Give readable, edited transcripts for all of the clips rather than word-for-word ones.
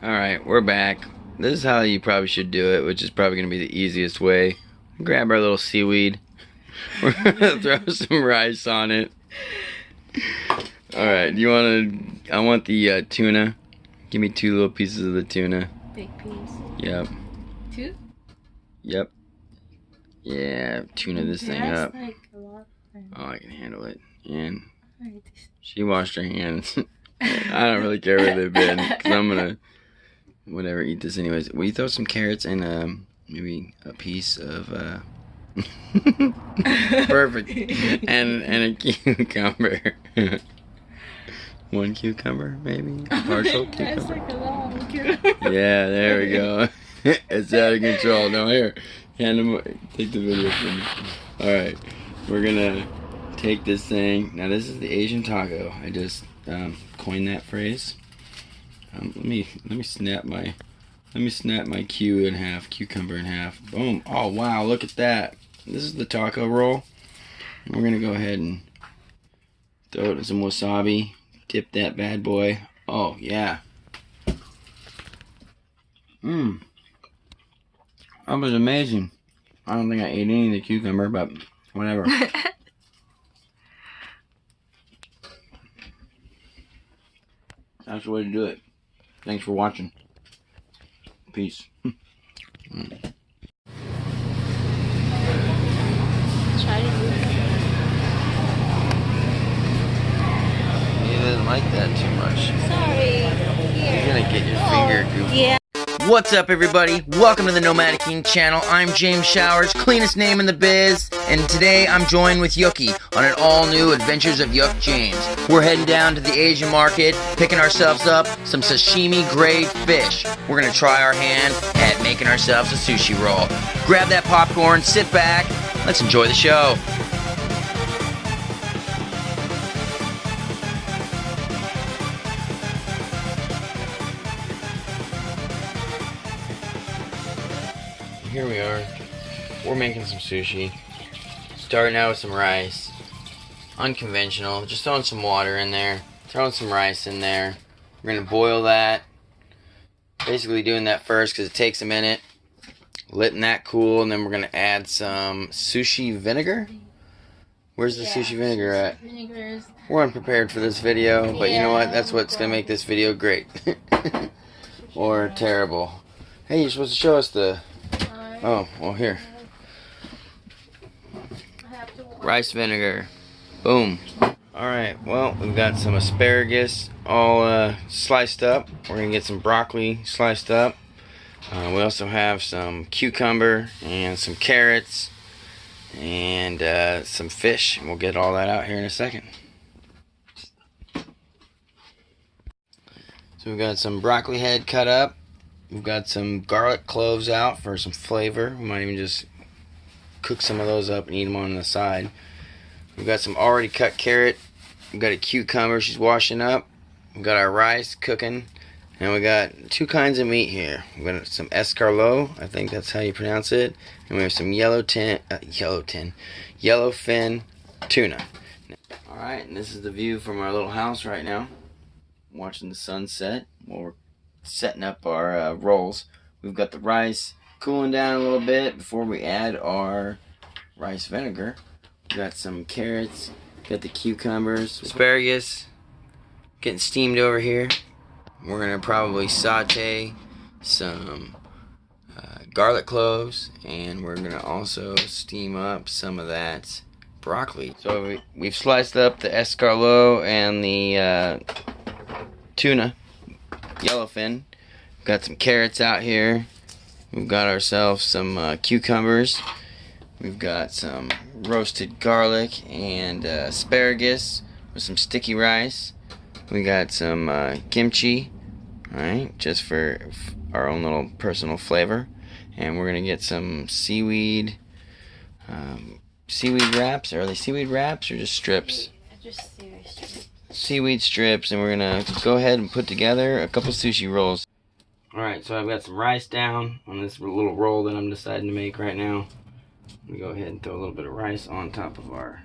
Alright, we're back. This is how you probably should do it, which is probably going to be the easiest way. Grab our little seaweed. We're going to throw some rice on it. Alright, do you want to... I want the tuna. Give me 2 little pieces of the tuna. Big piece. Yep. 2? Yep. Yeah, tuna this thing up. Like a lot. Oh, I can handle it. And she washed her hands. I don't really care where they've been, because I'm going to... whatever, eat this anyways. Will you throw some carrots and maybe a piece of perfect and a cucumber. 1 cucumber maybe, partial cucumber. That's like a long cucumber. Yeah, there we go. It's out of control. No, here, hand him. Take the video from me. All right, we're gonna take this thing. Now this is the Asian taco. I just coined that phrase. Let me snap my cucumber in half. Boom. Oh wow, look at that. This is the taco roll. And we're gonna go ahead and throw it in some wasabi. Dip that bad boy. Oh yeah. That was amazing. I don't think I ate any of the cucumber, but whatever. That's the way to do it. Thanks for watching. Peace. Try to move it. He doesn't like that too much. Sorry. You're gonna get your finger goofy. Yeah. What's up, everybody? Welcome to the Nomadic channel. I'm James Showers, cleanest name in the biz, and today I'm joined with Yuki on an all-new Adventures of Yuk James. We're heading down to the Asian market, picking ourselves up some sashimi-grade fish. We're gonna try our hand at making ourselves a sushi roll. Grab that popcorn, sit back, let's enjoy the show. Here we are. We're making some sushi. Starting out with some rice. Unconventional. Just throwing some water in there. Throwing some rice in there. We're going to boil that. Basically doing that first because it takes a minute. Letting that cool. And then we're going to add some sushi vinegar. Where's the sushi vinegar at? We're unprepared for this video. But you know what? That's what's going to make this video great. Or terrible. Hey, you're supposed to show us the... Oh, well here. Rice vinegar. Boom. Alright, well, we've got some asparagus all sliced up. We're going to get some broccoli sliced up. We also have some cucumber and some carrots and some fish. We'll get all that out here in a second. So we've got some broccoli head cut up. We've got some garlic cloves out for some flavor. We might even just cook some of those up and eat them on the side. We've got some already cut carrot. We've got a cucumber she's washing up. We've got our rice cooking. And we got 2 kinds of meat here. We've got some escargot, I think that's how you pronounce it. And we have some yellowfin tuna. Alright, and this is the view from our little house right now. Watching the sunset while we're setting up our rolls. We've got the rice cooling down a little bit before we add our rice vinegar. We've got some carrots, got the cucumbers, asparagus getting steamed over here. We're gonna probably saute some garlic cloves, and we're gonna also steam up some of that broccoli. So we've sliced up the escargot and the tuna, yellowfin. We've got some carrots out here. We've got ourselves some cucumbers. We've got some roasted garlic and asparagus with some sticky rice. We got some kimchi, alright, just for our own little personal flavor. And we're gonna get some seaweed wraps. Are they seaweed wraps or just strips? Just seaweed strips. Seaweed strips, and we're gonna go ahead and put together a couple sushi rolls. Alright, so I've got some rice down on this little roll that I'm deciding to make right now. I'm gonna go ahead and throw a little bit of rice on top of our...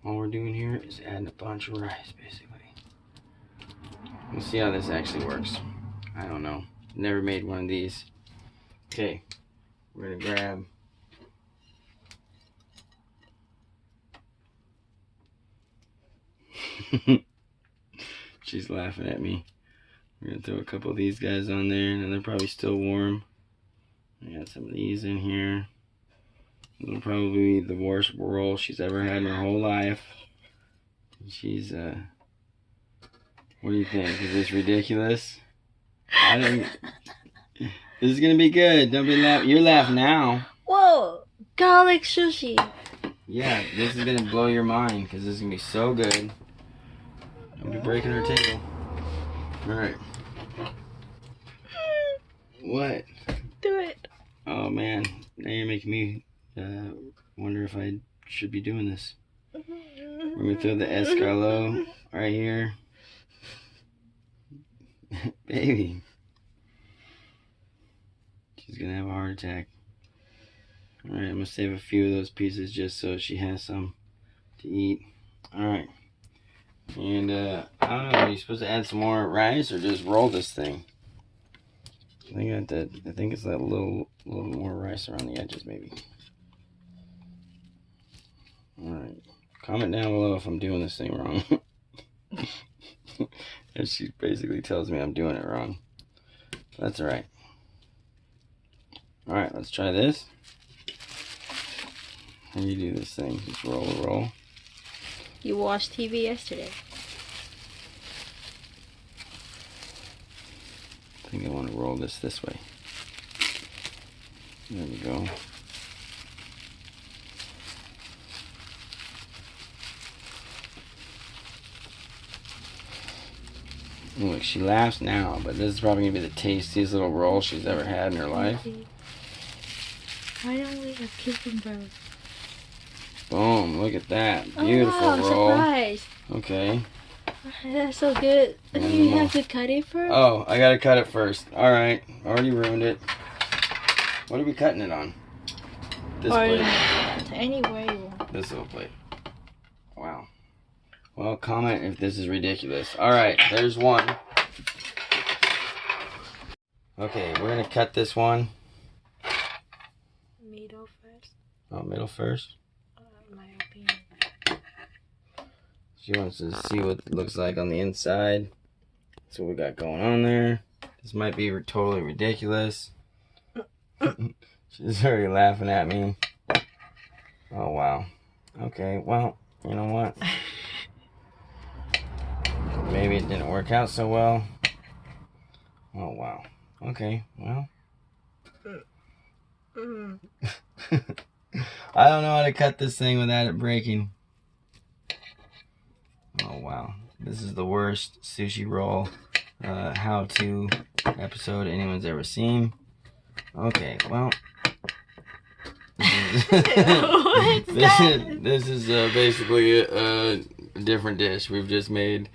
All we're doing here is adding a bunch of rice, basically. We'll see how this actually works. I don't know. Never made one of these. Okay, we're gonna grab. She's laughing at me. We're gonna throw a couple of these guys on there, and they're probably still warm. I got some of these in here. It'll probably be the worst roll she's ever had in her whole life. She's what do you think? Is this ridiculous? I think this is gonna be good. Don't be laughing. You're laughing now. Whoa! Garlic sushi. Yeah, this is gonna blow your mind because this is gonna be so good. Don't be breaking our table. All right. What? Do it. Oh man, now you're making me wonder if I should be doing this. We're gonna throw the escargot right here. Baby. She's gonna have a heart attack. Alright, I'm gonna save a few of those pieces just so she has some to eat. Alright. And I don't know, are you supposed to add some more rice or just roll this thing? I think it's that little more rice around the edges maybe. Alright. Comment down below if I'm doing this thing wrong. And she basically tells me I'm doing it wrong. That's alright. Alright, let's try this. How do you do this thing? Just roll. You watched TV yesterday. I think I want to roll this way. There we go. Look, she laughs now, but this is probably going to be the tastiest little roll she's ever had in her life. Why don't we have cucumbers? Boom, look at that. Beautiful wow, roll. Surprise. Okay. That's so good. Do you have to cut it first? Oh, I got to cut it first. Alright, already ruined it. What are we cutting it on? This plate. Any way you want. This little plate. Wow. Well, comment if this is ridiculous. Alright, there's one. Okay, we're going to cut this one. Middle first. Oh, middle first? My opinion. She wants to see what it looks like on the inside. That's what we got going on there. This might be totally ridiculous. She's already laughing at me. Oh, wow. Okay, well, you know what? Maybe it didn't work out so well. Oh, wow. Okay, well. I don't know how to cut this thing without it breaking. Oh, wow. This is the worst sushi roll how-to episode anyone's ever seen. Okay, well. This is basically a different dish. We've just made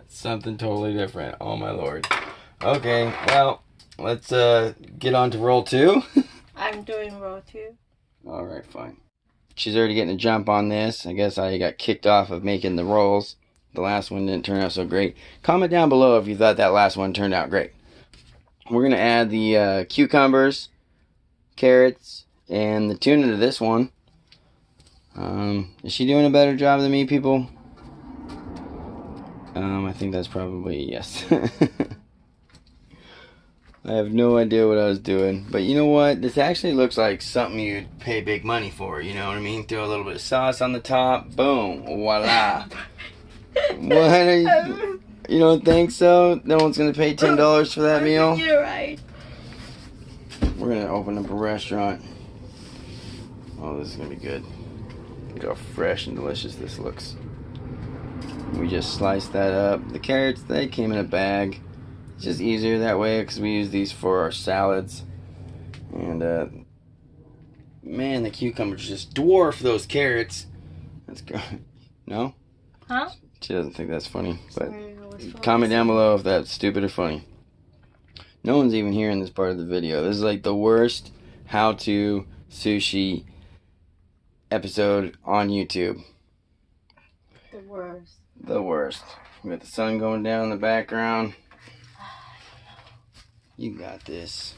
something totally different. Oh my lord. Okay, well, let's get on to roll 2. I'm doing roll 2. Alright, fine. She's already getting a jump on this. I guess I got kicked off of making the rolls. The last one didn't turn out so great. Comment down below if you thought that last one turned out great. We're going to add the cucumbers, carrots, and the tuna to this one. Is she doing a better job than me, people? I think that's probably yes. I have no idea what I was doing. But you know what? This actually looks like something you'd pay big money for. You know what I mean? Throw a little bit of sauce on the top. Boom. Voila. What are you don't think so? No one's going to pay $10 for that meal? You're right. We're going to open up a restaurant. Oh, this is going to be good. Look how fresh and delicious this looks. We just sliced that up. The carrots, they came in a bag. It's just easier that way because we use these for our salads. And, man, the cucumbers just dwarf those carrots. That's good. No? Huh? She doesn't think that's funny. But comment down below if that's stupid or funny. No one's even hearing this part of the video. This is like the worst how-to sushi episode on YouTube. The worst. The worst. We got the sun going down in the background. You got this.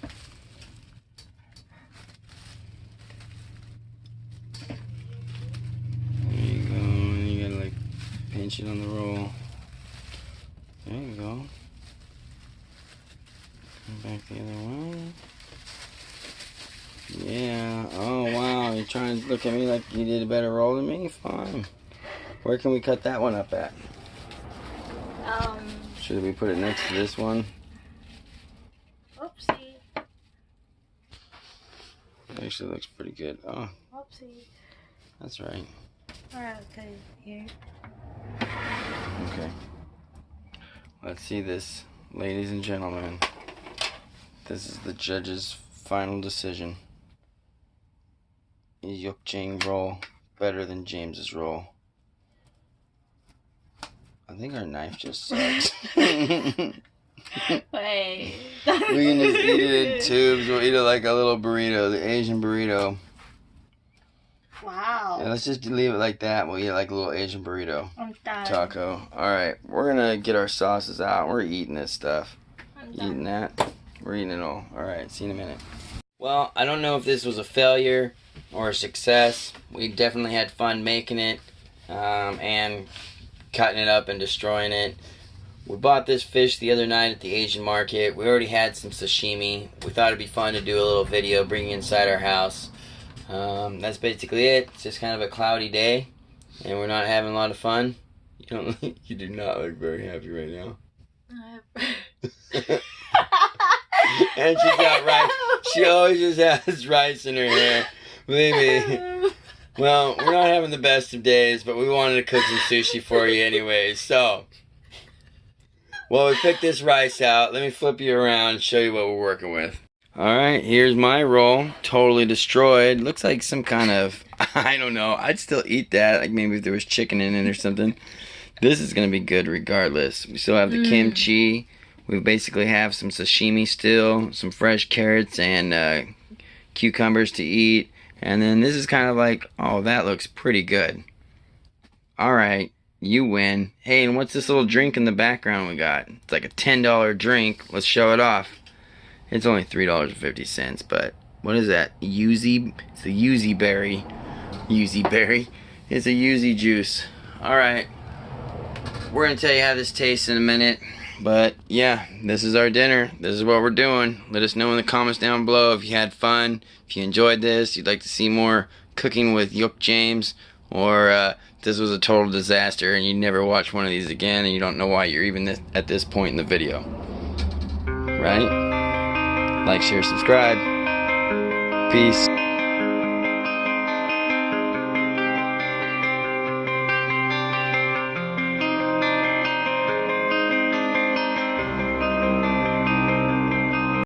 There you go. And you gotta like pinch it on the roll. There you go. Come back the other way. Yeah. Oh wow. You're trying to look at me like you did a better roll than me? Fine. Where can we cut that one up at? Should we put it next to this one? Oopsie. Actually looks pretty good. Oh. Oopsie. That's right. Alright, okay, here. Okay. Let's see this, ladies and gentlemen. This is the judge's final decision. Is Yuk James roll better than James's roll? I think our knife just sucks. Wait. We can just eat it in tubes. We'll eat it like a little burrito, the Asian burrito. Wow. Yeah, let's just leave it like that. We'll eat it like a little Asian burrito. I'm done. Taco. Alright, we're gonna get our sauces out. We're eating this stuff. I'm done. Eating that. We're eating it all. Alright, see you in a minute. Well, I don't know if this was a failure or a success. We definitely had fun making it and cutting it up and destroying it. We bought this fish the other night at the Asian market. We already had some sashimi. We thought it'd be fun to do a little video, bring it inside our house. That's basically it. It's just kind of a cloudy day, and we're not having a lot of fun. You don't. You do not look very happy right now. And she's got rice. She always just has rice in her hair. Believe me. Well, we're not having the best of days, but we wanted to cook some sushi for you anyway. So, well, we picked this rice out. Let me flip you around and show you what we're working with. Alright, here's my roll. Totally destroyed. Looks like some kind of, I don't know. I'd still eat that. Like maybe if there was chicken in it or something. This is going to be good regardless. We still have the kimchi. We basically have some sashimi still. Some fresh carrots and cucumbers to eat. And then this is kind of like, oh, that looks pretty good. Alright, you win. Hey, and what's this little drink in the background we got? It's like a $10 drink. Let's show it off. It's only $3.50, but what is that? Yuzu? It's a yuzu berry. Yuzu berry. It's a yuzu juice. Alright. We're going to tell you how this tastes in a minute. But yeah, this is our dinner. This is what we're doing. Let us know in the comments down below if you had fun, if you enjoyed this, you'd like to see more cooking with Yuk James, or this was a total disaster and you never watch one of these again and you don't know why you're even at this point in the video. Right? Like, share, subscribe. Peace.